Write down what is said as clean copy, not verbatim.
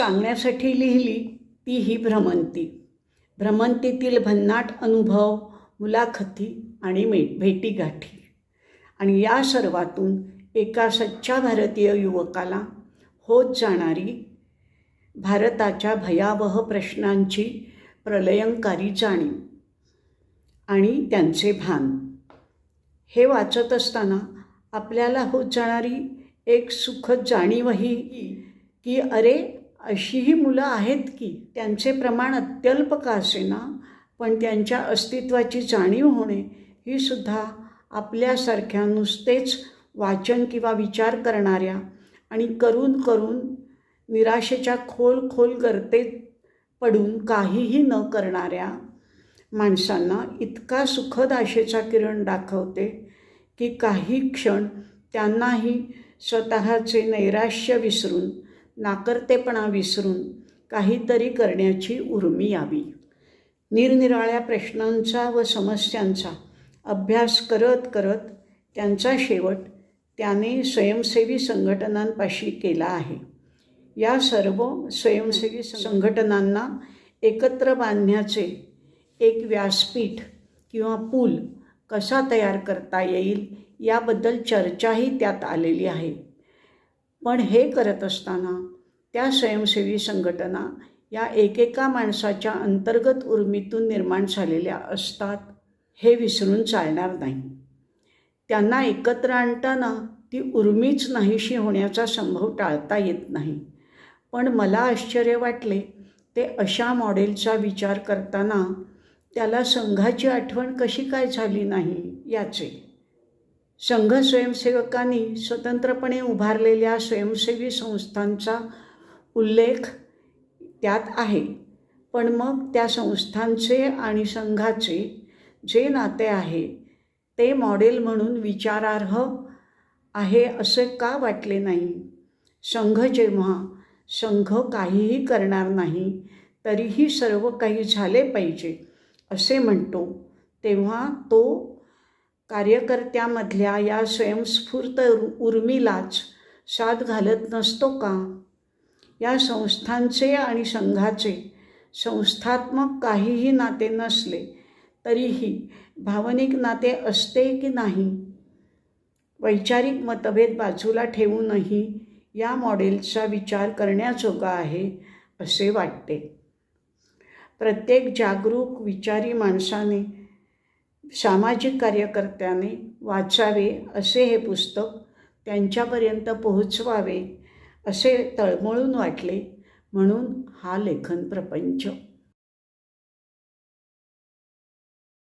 सांगण्यासाठी लिहिली ती ही भ्रमंती. भ्रमंतीतील भन्नाट अनुभव, मुलाखती आणि भेटीगाठी आणि या सर्वातून एका सच्च्या भारतीय युवकाला होत जाणारी भारताच्या भयावह प्रश्नांची प्रलयंकारी जाणीव आणि त्यांचे भान. हे वाचत असताना आपल्याला होत जाणारी एक सुखद जाणीवही की अरे, अशीही मुलं आहेत की त्यांचे प्रमाण अत्यल्प का असेना, पण त्यांच्या अस्तित्वाची जाणीव होणे ही सुद्धा आपल्यासारख्या नुसतेच वाचन किंवा विचार करणाऱ्या आणि करून करून निराशेच्या खोल गर्तेत पडून काहीही न करणाऱ्या माणसांना इतका सुखद आशेचा किरण दाखवते की काही क्षण त्यांनाही स्वतःचे नैराश्य विसरून, नाकर्तेपणा विसरून काहीतरी करण्याची उर्मी यावी. निरनिराळ्या प्रश्नांचा व समस्यांचा अभ्यास करत करत त्यांचा शेवट त्याने स्वयंसेवी संघटनांपाशी केला आहे. या सर्व स्वयंसेवी संघटनांना एकत्र बांधण्याचे एक व्यासपीठ किंवा पूल कसा तयार करता येईल याबद्दल चर्चाही त्यात आलेली आहे. पण हे करत असताना त्या स्वयंसेवी संघटना या एकेका माणसाच्या अंतर्गत उर्मीतून निर्माण झालेल्या असतात हे विसरून चालणार नाही. त्यांना एकत्र आणताना ती उर्मीच नाहीशी होण्याचा संभव टाळता येत नाही. पण मला आश्चर्य वाटले ते अशा मॉडेलचा विचार करताना त्याला संघाची आठवण कशी काय झाली नाही याचे. संघ स्वयंसेवकांनी स्वतंत्रपणे उभारलेल्या स्वयंसेवी संस्थांचा उल्लेख त्यात आहे. पण मग त्या संस्थांचे आणि संघाचे जे नाते आहे ते मॉडेल म्हणून विचारार्ह आहे असे का वाटले नाही? जेव्हा संघ काहीही करणार नाही तरीही सर्व काही झाले पाहिजे असे म्हणतो, तेव्हा तो कार्यकर्त्यामधल्या या स्वयंस्फूर्त उर्मीलाच साद घालत नसतो का? या संस्थांचे आणि संघाचे संस्थात्मक काहीही नाते नसले तरीही भावनिक नाते असते की नाही? वैचारिक मतभेद बाजूला ठेवूनही या मॉडेलचा विचार करण्याजोगा आहे असे वाटते. प्रत्येक जागरूक विचारी माणसाने, सामाजिक कार्यकर्त्याने वाचावे असे हे पुस्तक त्यांच्यापर्यंत पोहोचवावे असे तळमळून वाटले, म्हणून हा लेखन प्रपंच.